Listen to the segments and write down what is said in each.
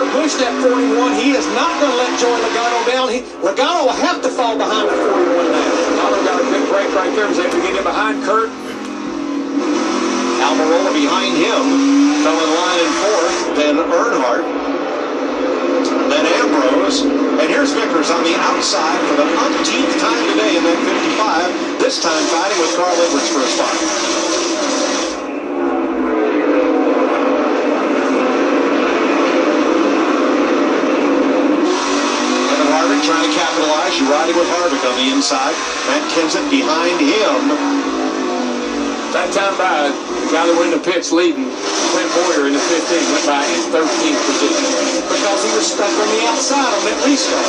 Kurt Bush, that 41. He is not going to let Joey Logano down. Logano will have to fall behind the 41 now. Logano got a good break right there. Was able to get in behind Kurt. Almirola behind him. Fell in line in fourth. Then Earnhardt. Then Ambrose. And here's Vickers on the outside for the umpteenth time today in that 55. This time fighting with Carl Edwards for a spot. Trying to capitalize. You're riding with Harvick on the inside. Matt Kenseth behind him. That time by the guy that went in the pits leading, Clint Boyer in the 15, went by in 13th position because he was stuck on the outside on that restart.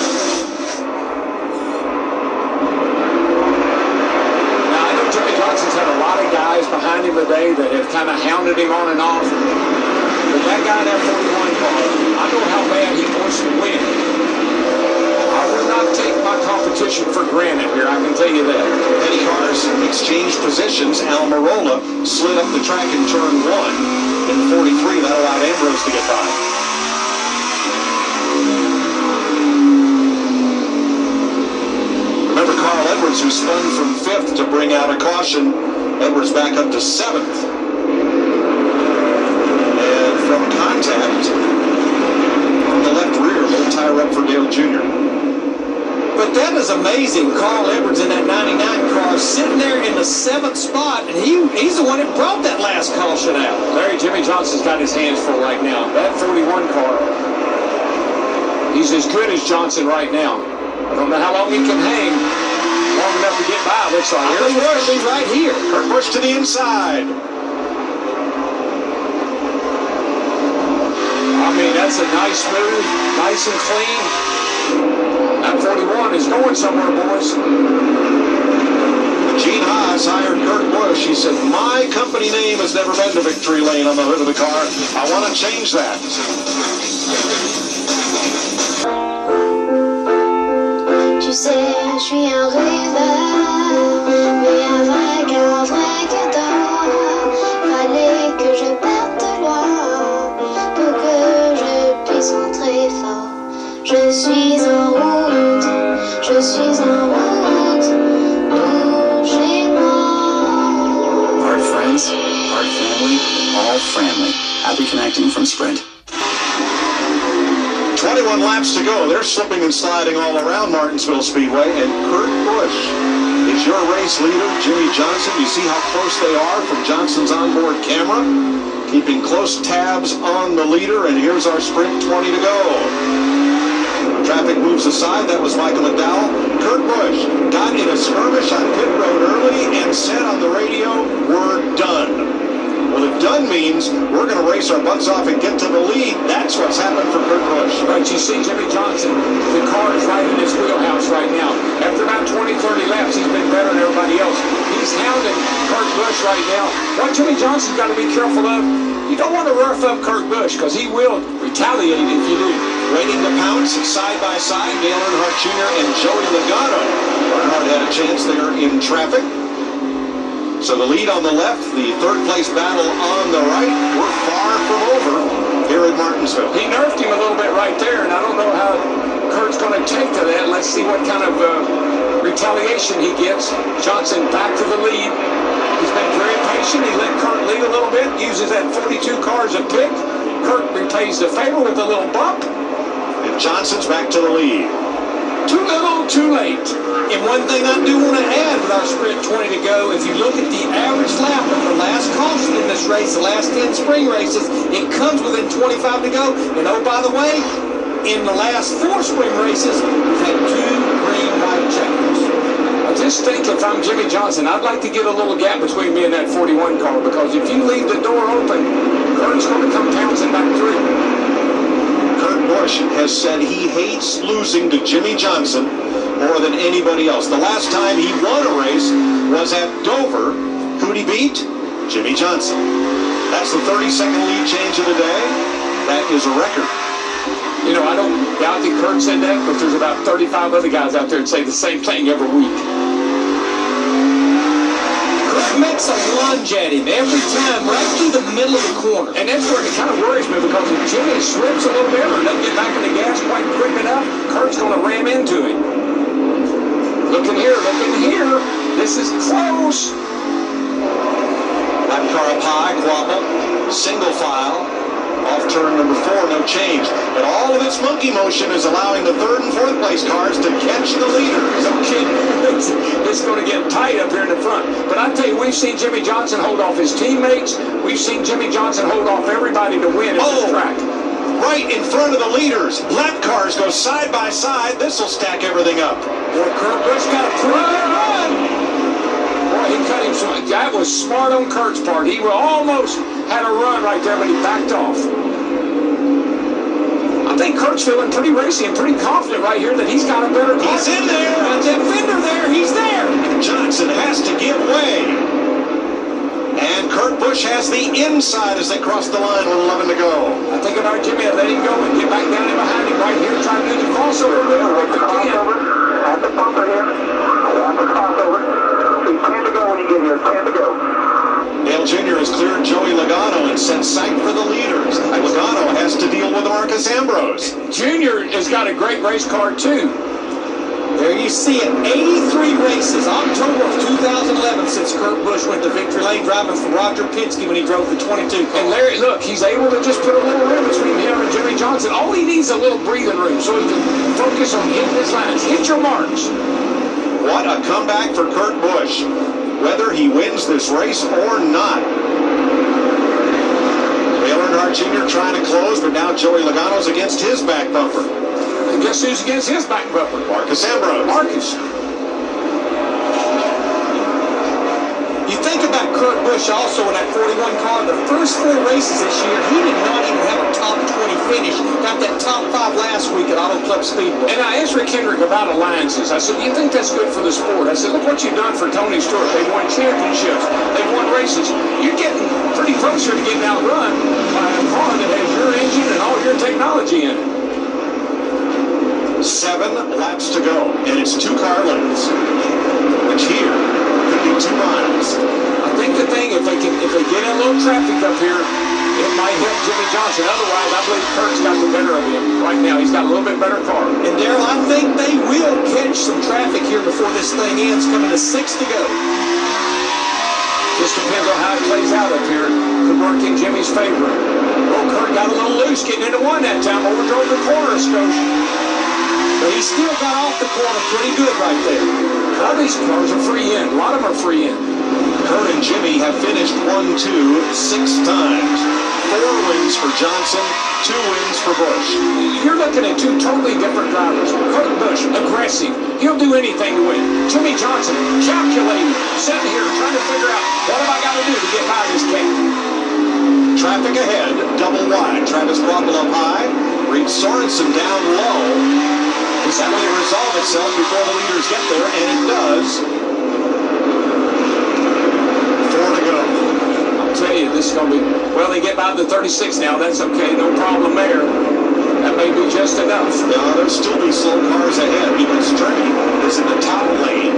Now, I know Jimmy Johnson's had a lot of guys behind him today that have kind of hounded him on and off. But that guy in that 41 car, I know how bad he wants to win. I will not take my competition for granted here, I can tell you that. Many cars exchanged positions. Almirola slid up the track in turn 1 in 43. That allowed Ambrose to get by. Remember Carl Edwards, who spun from 5th to bring out a caution. Edwards back up to 7th. And from contact on the left rear, a little tire up for Dale Jr. But that is amazing. Carl Edwards in that 99 car sitting there in the 7th spot, and he's the one that brought that last caution out. Larry, Jimmy Johnson's got his hands full right now. That 41 car, he's as good as Johnson right now. I don't know how long he can hang. Long enough to get by, looks like. Here's Bush right here. Kurt Busch to the inside. I mean, that's a nice move, nice and clean. That 41 is going somewhere, boys. Gene Haas hired Kurt Busch. He said, my company name has never been to Victory Lane on the hood of the car. I want to change that. Tu sais, je suis un rêveur, mais un vrai cœur, vrai que d'or. Fallait que je parte de loin pour que je puisse rentrer fort. Je suis en route, je suis en route, bougez-moi. Hard friends, hard family, all family. Happy connecting from Sprint. 21 laps to go. They're slipping and sliding all around Martinsville Speedway, and Kurt Busch is your race leader. Jimmy Johnson, you see how close they are from Johnson's onboard camera, keeping close tabs on the leader, and here's our sprint 20 to go. Traffic moves aside. That was Michael McDowell. Kurt Busch got in a skirmish on pit road early and said on the radio, we're done. Well, if done means we're going to race our butts off and get to the lead, that's what's happened for Kurt Busch. Right, you see Jimmy Johnson, the car is right in his wheelhouse right now. After about 20, 30 laps, he's been better than everybody else. He's hounding Kurt Busch right now. What Jimmy Johnson's got to be careful of, you don't want to rough up Kurt Busch because he will retaliate if you do. Waiting to pounce side by side, Dale Earnhardt Jr. and Joey Logano. Earnhardt had a chance there in traffic. So the lead on the left, the third place battle on the right. We're far from over here at Martinsville. He nerfed him a little bit right there, and I don't know how Kurt's going to take to that. Let's see what kind of retaliation he gets. Johnson back to the lead. He's been very patient. He let Kurt lead a little bit, uses that 42 car as a pick. Kurt repays the favor with a little bump. And Johnson's back to the lead. Too little, too late. And one thing I do want to add with our sprint 20 to go, if you look at the average lap of the last caution in this race, the last 10 spring races, it comes within 25 to go. And oh, by the way, in the last 4 spring races, we've had 2 green white checkers. I just think if I'm Jimmy Johnson, I'd like to get a little gap between me and that 41 car, because if you leave the door open, Kurt's going to come pouncing back through. Kurt Busch has said he hates losing to Jimmy Johnson more than anybody else. The last time he won a race was at Dover. Who'd he beat? Jimmy Johnson. That's the 32nd lead change of the day. That is a record. You know, I don't doubt that Kurt said that, but there's about 35 other guys out there that say the same thing every week. Kurt makes a lunge at him every time, right through the middle of the corner. And that's where it kind of worries me, because if Jimmy slips a little bit or doesn't get into him. Looking here, looking here. This is close. Lap car up high, quabble, single file. Off turn number 4, no change. But all of its monkey motion is allowing the 3rd and 4th place cars to catch the leaders. No kidding. It's going to get tight up here in the front. But I tell you, we've seen Jimmie Johnson hold off his teammates. We've seen Jimmie Johnson hold off everybody to win at this track. Right in front of the leaders. Lap cars go side by side. This will stack everything up. Boy, Kurt Busch got a pretty good run. Boy, he cut him some. That was smart on Kurt's part. He almost had a run right there, but he backed off. I think Kurt's feeling pretty racy and pretty confident right here that he's got a better car. He's in there. Got that fender there. He's there. Johnson has to give way. And Kurt Busch has the inside as they cross the line with 11 to go. I think about Jimmy, let him go and get back down in behind him right here, trying to do the crossover maneuver if he can. At the bumper here. At the crossover. So 10 to go when you get here. 10 to go. Dale Jr. has cleared Joey Logano and set sight for the leaders. Logano has to deal with Marcus Ambrose. Junior has got a great race car too. There you see it, 83 races, October of 2011, since Kurt Busch went to victory lane driving for Roger Penske when he drove the 22 car. And Larry, look, he's able to just put a little room between him and Jimmie Johnson. All he needs is a little breathing room so he can focus on hitting his lines. Hit your marks. What a comeback for Kurt Busch, whether he wins this race or not. Dale Earnhardt Jr. trying to close, but now Joey Logano's against his back bumper. And guess who's against his back bumper? Marcus Ambrose. Marcus. You think about Kurt Busch also in that 41 car, the first 4 races this year, he did not even have a top 20 finish. Got that top 5 last week at Auto Club Speedway. And I asked Rick Hendrick about alliances. I said, do you think that's good for the sport? I said, look what you've done for Tony Stewart. They've won championships. They've won races. You're getting pretty closer to getting outrun by a car that has your engine and all your technology in it. 7 laps to go, and it's 2 car lengths, which here could be 2 miles. I think the thing, if they get in a little traffic up here, it might help Jimmie Johnson. Otherwise, I believe Kurt's got the better of him right now. He's got a little bit better car. And Darrell, I think they will catch some traffic here before this thing ends, coming to 6 to go. Just depends on how it plays out up here. Could work in Jimmy's favor. Well, Kurt got a little loose getting into one that time. Overdrove the corner of Scotia. But he still got off the corner pretty good right there. A lot of these cars are free in. A lot of them are free in. Kurt and Jimmy have finished 1, 2, 6 times. 4 wins for Johnson, 2 wins for Busch. You're looking at 2 totally different drivers. Kurt Busch, aggressive. He'll do anything to win. Jimmie Johnson, calculating, sitting here trying to figure out what have I got to do to get by this cat. Traffic ahead, double wide. Travis Brockle up high, Reed Sorensen down low. That may resolve itself before the leaders get there, and it does. 4 to go. I'll tell you, this is going to be, well, they get by the 36 now. That's okay. No problem there. That may be just enough. No, there'll still be slow cars ahead because Trey is in the top lane.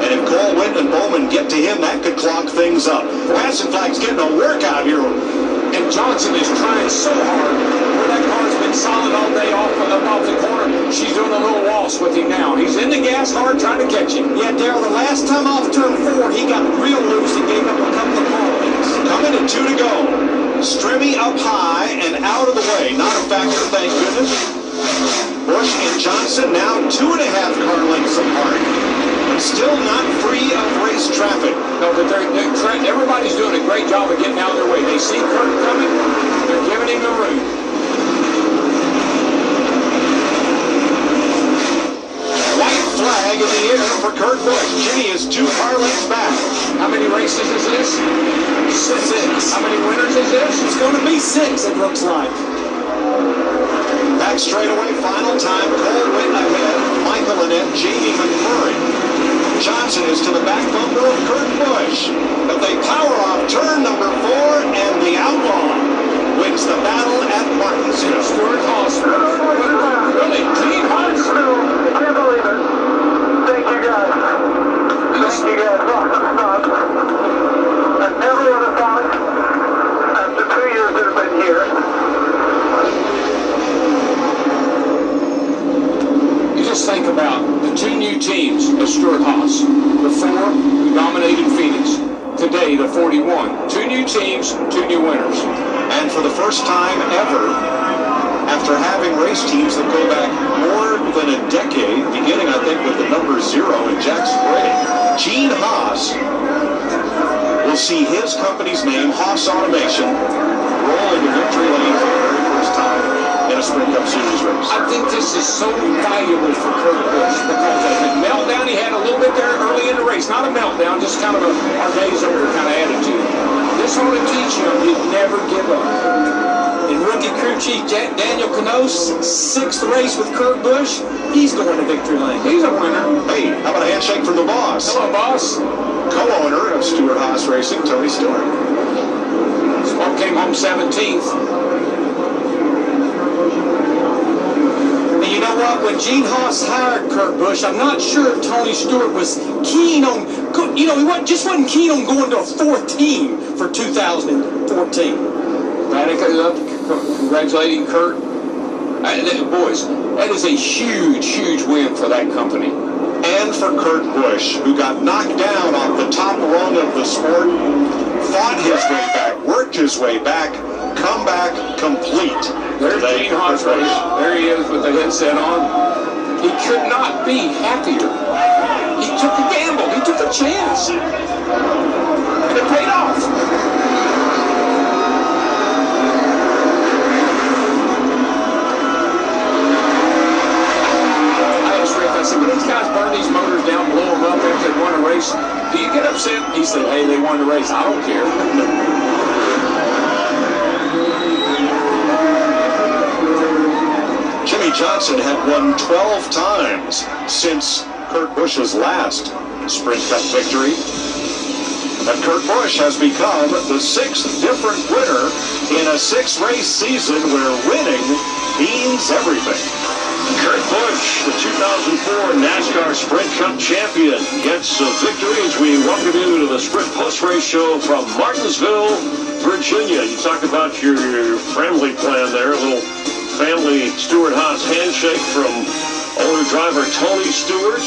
And if Cole, Witt, and Bowman get to him, that could clog things up. Passing flag's getting a workout here. And Johnson is trying so hard. Where that car's been solid all day off the corner. She's doing a little waltz with him now. He's in the gas hard trying to catch him. Yeah, Darrell, the last time off turn 4, he got real loose and gave up a couple of car lengths. Coming at 2 to go. Strimmy up high and out of the way. Not a factor, thank goodness. Busch and Johnson now 2.5 car lengths apart. Still not free of race traffic. No, but everybody's doing a great job of getting out of their way. They see Kurt coming. They're giving him the room. White flag in the air for Kurt Busch. Jimmy is 2 car lengths back. How many races is this? 6. How many winners is this? It's going to be 6, it looks like. Back straightaway, final time. Cole Witt ahead. Michael Annett, Jamie McMurray. Johnson is to the back bumper of Kurt Busch. But they power off turn number 4, and the Outlaw wins the battle at Martinsville. Stuart Haas. Really? Gene Haas? I can't believe it. Thank you guys. Thank you guys. I never would have thought after 2 years that I've been here think about the two new teams of Stewart-Haas, the 4 who dominated Phoenix. Today, the 41. 2 new teams, 2 new winners. And for the first time ever, after having race teams that go back more than a decade, beginning, I think, with the number 0 in Jack Sprague, Gene Haas will see his company's name, Haas Automation, roll into victory lane for the very first time in a Sprint Cup Series race. I think this is so valuable for Kurt Busch because of the meltdown he had a little bit there early in the race. Not a meltdown, just kind of a our days over kind of attitude. This ought to teach him he'd never give up. And rookie crew chief Daniel Cano's 6th race with Kurt Busch, he's going to victory lane. He's a winner. Hey, how about a handshake from the boss? Hello, boss. Co-owner of Stewart-Haas Racing, Tony Stewart. Smoke came home 17th. And you know what? When Gene Haas hired Kurt Busch, I'm not sure if Tony Stewart was keen on, he wasn't keen on going to a 4th team for 2014. Congratulating Kurt. Boys, that is a huge, huge win for that company. And for Kurt Busch, who got knocked down off the top rung of the sport, fought his way back, worked his way back, come back complete. There's Gene Haas. There he is with the headset on. He could not be happier. He took a gamble. He took a chance. And it paid off. I said, when these guys burn these motors down, blow them up after they won a race, do you get upset? He said, hey, they won the race. I don't care. Jimmy Johnson had won 12 times since Kurt Busch's last Sprint Cup victory. And Kurt Busch has become the 6th different winner in a 6-race season where winning means everything. Kurt Busch, the 2004 NASCAR Sprint Cup champion, gets a victory as we welcome you to the Sprint Post-Race Show from Martinsville, Virginia. You talk about your family plan there, a little family Stewart-Haas handshake from owner-driver Tony Stewart,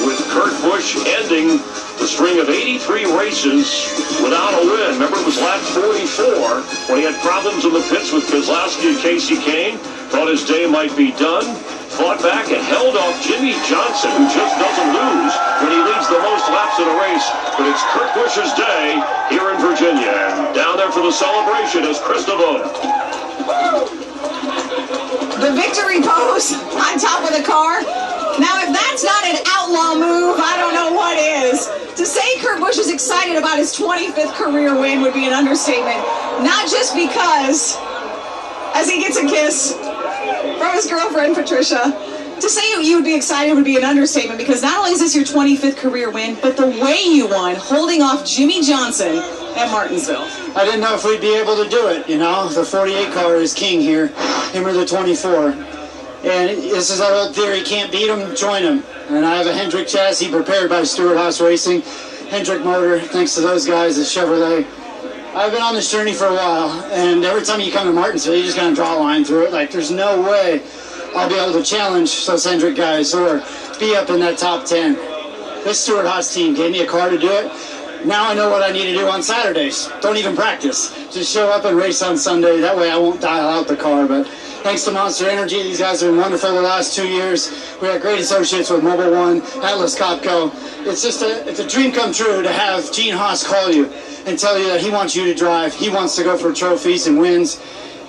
with Kurt Busch ending the string of 83 races without a win. Remember, it was lap 44 when he had problems in the pits with Keselowski and Casey Kane. Thought his day might be done. Fought back and held off Jimmy Johnson, who just doesn't lose when he leads the most laps in a race. But it's Kurt Busch's day here in Virginia. And down there for the celebration is Chris DeVoe. The victory pose on top of the car. Now, if that's not an outlaw move, I don't know what is. To say Kurt Busch is excited about his 25th career win would be an understatement. Not just because, as he gets a kiss from his girlfriend, Patricia. To say you would be excited would be an understatement, because not only is this your 25th career win, but the way you won, holding off Jimmy Johnson at Martinsville. I didn't know if we'd be able to do it, The 48 car is king here, him or the 24. And this is our old theory, can't beat him, join him. And I have a Hendrick chassis prepared by Stewart-Haas Racing, Hendrick motor, thanks to those guys at Chevrolet. I've been on this journey for a while, and every time you come to Martinsville, you just gotta draw a line through it. Like, there's no way I'll be able to challenge those Hendrick guys or be up in that top 10. This Stewart-Haas team gave me a car to do it. Now I know what I need to do on Saturdays. Don't even practice. Just show up and race on Sunday. That way I won't dial out the car. But thanks to Monster Energy, these guys have been wonderful the last 2 years. We got great associates with Mobile One, Atlas Copco. It's just it's a dream come true to have Gene Haas call you and tell you that he wants you to drive. He wants to go for trophies and wins.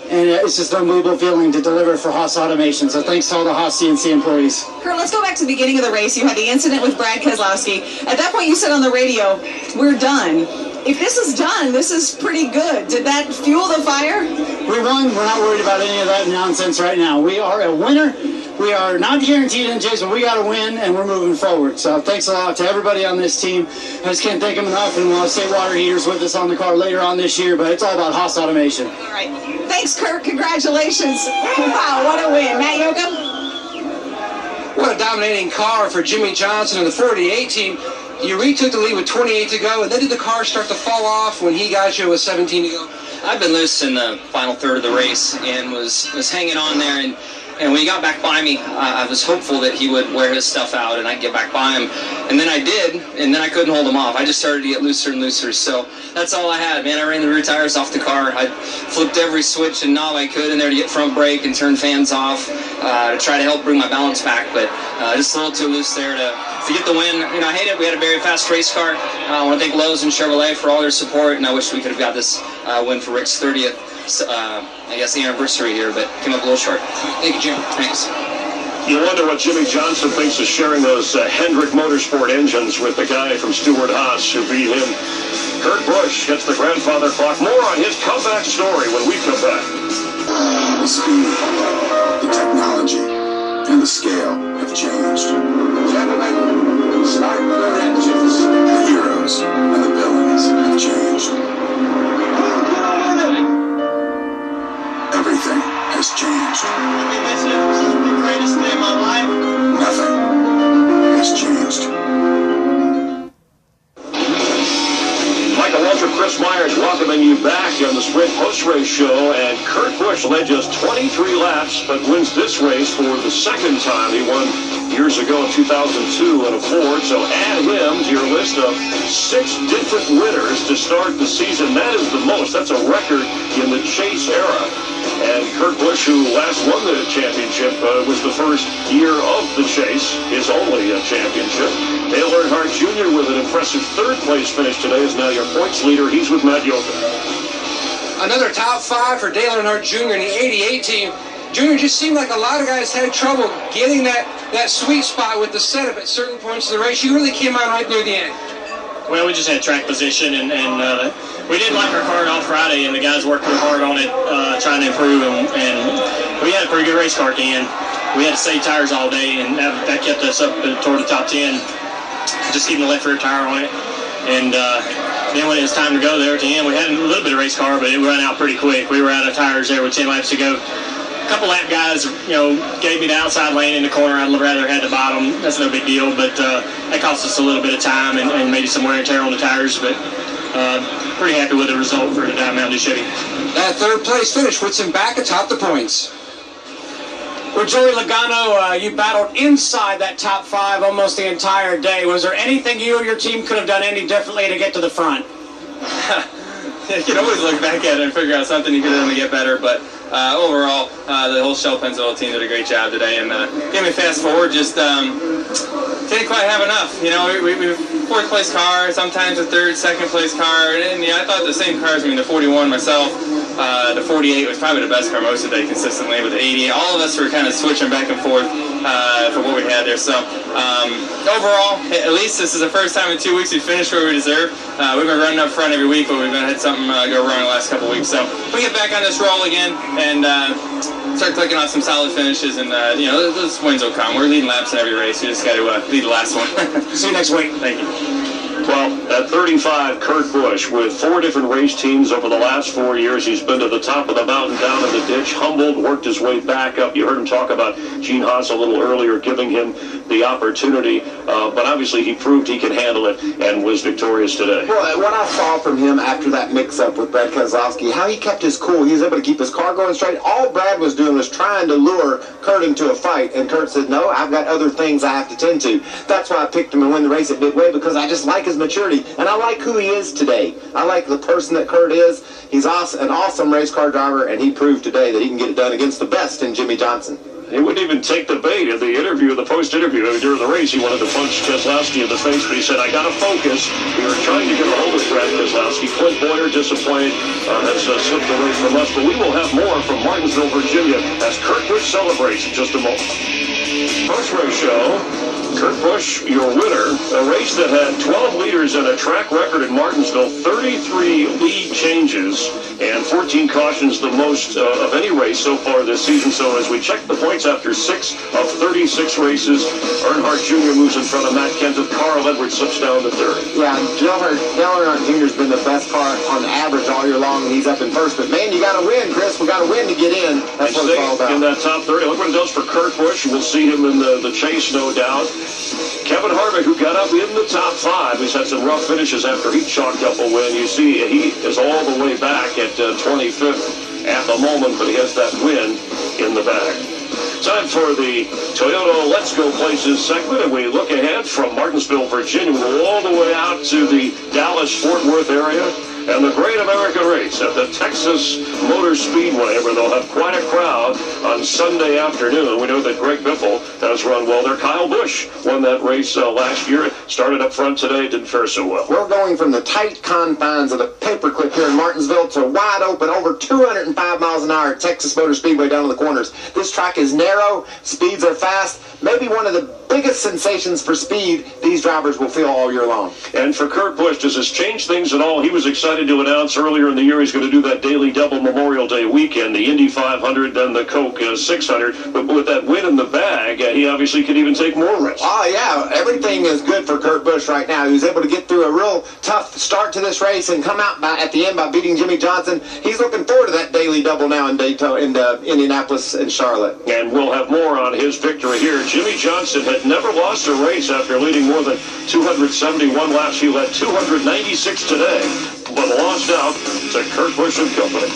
And it's just an unbelievable feeling to deliver for Haas Automation. So thanks to all the Haas CNC employees. Kurt, let's go back to the beginning of the race. You had the incident with Brad Keselowski. At that point, you said on the radio, we're done. If this is done, this is pretty good. Did that fuel the fire? We won. We're not worried about any of that nonsense right now. We are a winner. We are not guaranteed in Jason, but we got to win, and we're moving forward. So thanks a lot to everybody on this team. I just can't thank them enough, and we'll have State Water Heaters with us on the car later on this year, but it's all about Haas Automation. All right. Thanks, Kurt. Congratulations. Wow, what a win. Matt Yoakum? What a dominating car for Jimmy Johnson and the 48 team. You retook the lead with 28 to go, and then did the car start to fall off when he got you with 17 to go? I've been loose in the final third of the race and was hanging on there, and And when he got back by me, I was hopeful that he would wear his stuff out and I'd get back by him. And then I did, and then I couldn't hold him off. I just started to get looser and looser. So that's all I had, man. I ran the rear tires off the car. I flipped every switch and knob I could in there to get front brake and turn fans off to try to help bring my balance back. But just a little too loose there to get the win. You know, I hate it. We had a very fast race car. I want to thank Lowe's and Chevrolet for all their support, and I wish we could have got this win for Rick's 30th. I guess the anniversary here, but came up a little short. Thank you, Jim. Thanks. You wonder what Jimmy Johnson thinks of sharing those Hendrick Motorsport engines with the guy from Stewart Haas who beat him. Kurt Busch gets the grandfather clock. More on his comeback story when we come back. The speed, the technology, and the scale have changed. Gentlemen, start your engines. The heroes and the villains have changed. Everything has changed. This is the greatest day of my life. Nothing has changed. Michael Walter, Chris Myers welcoming you back on the Sprint post-race show, and Kurt Busch led just 23 laps, but wins this race for the second time. He won years ago in 2002 in a Ford, so add him to your list of 6 different winners to start the season. That is the most. That's a record in the Chase era. And Kurt Busch, who last won the championship, was the first year of the Chase, his only championship. Dale Earnhardt Jr. with an impressive third-place finish today is now your points leader. He's with Matt Yoakum. Another top 5 for Dale Earnhardt Jr. in the 88 team. Junior just seemed like a lot of guys had trouble getting that sweet spot with the setup at certain points of the race. You really came out right near the end. Well, we just had track position, and we didn't like our car on Friday, and the guys worked real hard on it, trying to improve, and we had a pretty good race car at the end. We had to save tires all day, and that kept us up toward the top 10, just keeping the left rear tire on it. And then when it was time to go there at the end, we had a little bit of race car, but it ran out pretty quick. We were out of tires there with 10 laps to go. A couple lap guys, gave me the outside lane in the corner. I'd rather had the bottom. That's no big deal, but that cost us a little bit of time and maybe some wear and tear on the tires. But pretty happy with the result for the Mountain Dew Chevy. That third place finish puts him back atop the points. Well, Joey Logano, you battled inside that top 5 almost the entire day. Was there anything you or your team could have done any differently to get to the front? You can always look back at it and figure out something you could have done to get better, but overall, the whole Shell Pensacola team did a great job today, and getting me fast forward just didn't quite have enough. We 4th place car, sometimes a 3rd, 2nd place car, and I thought the same cars. The 41 myself, the 48 was probably the best car most of the day consistently, with the 80. All of us were kind of switching back and forth for what we had there. So overall, at least this is the first time in 2 weeks we finished where we deserve. We've been running up front every week, but we've had something go wrong the last couple weeks. So we get back on this roll again and start clicking on some solid finishes, and those wins will come. We're leading laps in every race. We just got to lead the last one. See you next week. Thank you. Well, at 35, Kurt Busch, with 4 different race teams over the last 4 years, he's been to the top of the mountain, down in the ditch, humbled, worked his way back up. You heard him talk about Gene Haas a little earlier, giving him the opportunity, but obviously he proved he can handle it and was victorious today. Well, what I saw from him after that mix-up with Brad Keselowski, how he kept his cool, he was able to keep his car going straight. All Brad was doing was trying to lure Kurt into a fight, and Kurt said, no, I've got other things I have to tend to. That's why I picked him to win the race at Midway, because I just like his maturity, and I like who he is today. I like the person that Kurt is. He's an awesome race car driver, and he proved today that he can get it done against the best in Jimmy Johnson. He wouldn't even take the bait in the interview, the post-interview during the race. He wanted to punch Keselowski in the face, but he said, I got to focus. We were trying to get a hold of Brad Keselowski. Clint Boyer, disappointed, has slipped away from us, but we will have more from Martinsville, Virginia, as Kurt Busch celebrates in just a moment. Post-race show. Kurt Busch, your winner, a race that had 12 leaders and a track record in Martinsville, 33 lead changes, and 14 cautions, the most of any race so far this season. So as we check the points after 6 of 36 races, Earnhardt Jr. moves in front of Matt Kenseth. Carl Edwards slips down to 3rd. Yeah, Dale Earnhardt Jr. has been the best car on average all year long, and he's up in 1st. But, man, you got to win, Chris. We got to win to get in. That's what it's all about. In that top 30. Look what it does for Kurt Busch. We'll see him in the chase, no doubt. Kevin Harvick, who got up in the top 5, he's had some rough finishes after he chalked up a win. You see, he is all the way back at 25th at the moment, but he has that win in the bag. Time for the Toyota Let's Go Places segment, and we look ahead from Martinsville, Virginia, all the way out to the Dallas-Fort Worth area and the Great American Race at the Texas Motor Speedway, where they'll have quite a crowd on Sunday afternoon. We know that Greg Biffle has run well there. Kyle Busch won that race last year. Started up front today, didn't fare so well. We're going from the tight confines of the paperclip here in Martinsville to wide open, over 205 miles an hour at Texas Motor Speedway down to the corners. This track is narrow, speeds are fast, maybe one of the biggest sensations for speed these drivers will feel all year long. And for Kurt Busch, does this change things at all? He was excited to announce earlier in the year he's going to do that daily double Memorial Day weekend, the Indy 500, then the Coke 600. But with that win in the bag, he obviously could even take more risks. Oh, yeah. Everything is good for Kurt Busch right now. He was able to get through a real tough start to this race and come out at the end by beating Jimmy Johnson. He's looking forward to that daily double now in Indianapolis and Charlotte. And we'll have more on his victory here. Jimmy Johnson had never lost a race after leading more than 271 laps. He led 296 today, but lost out to Kurt Busch and company.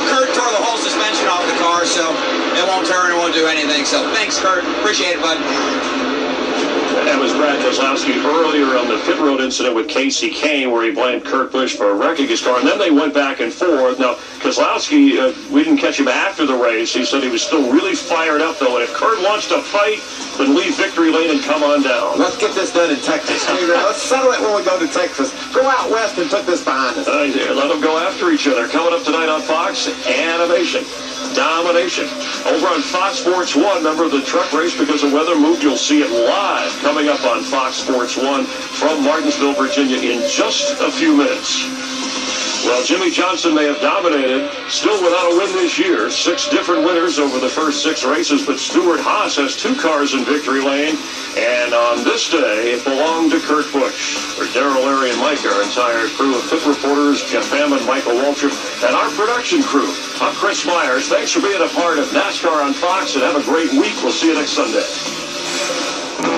Kurt tore the whole suspension off the car, so it won't turn, it won't do anything. So thanks, Kurt. Appreciate it, bud. That was Brad Keselowski earlier on the pit road incident with Casey Kane, where he blamed Kurt Busch for wrecking his car, and then they went back and forth. Now, Keselowski, we didn't catch him after the race. He said he was still really fired up, though, and if Kurt wants to fight, then leave victory lane and come on down. Let's get this done in Texas. Let's settle it when we go to Texas. Go out west and put this behind us. Let them go after each other. Coming up tonight on Fox, Animation. Domination. Over on Fox Sports 1, remember the truck race because of weather moved? You'll see it live coming up on Fox Sports 1 from Martinsville, Virginia in just a few minutes. Well, Jimmy Johnson may have dominated, still without a win this year. 6 different winners over the first 6 races, but Stuart Haas has 2 cars in victory lane, and on this day, it belonged to Kurt Busch. For Darrell, Larry, and Mike, our entire crew of pit reporters, Jeff Hammond, Michael Waltrip, and our production crew, I'm Chris Myers. Thanks for being a part of NASCAR on Fox, and have a great week. We'll see you next Sunday.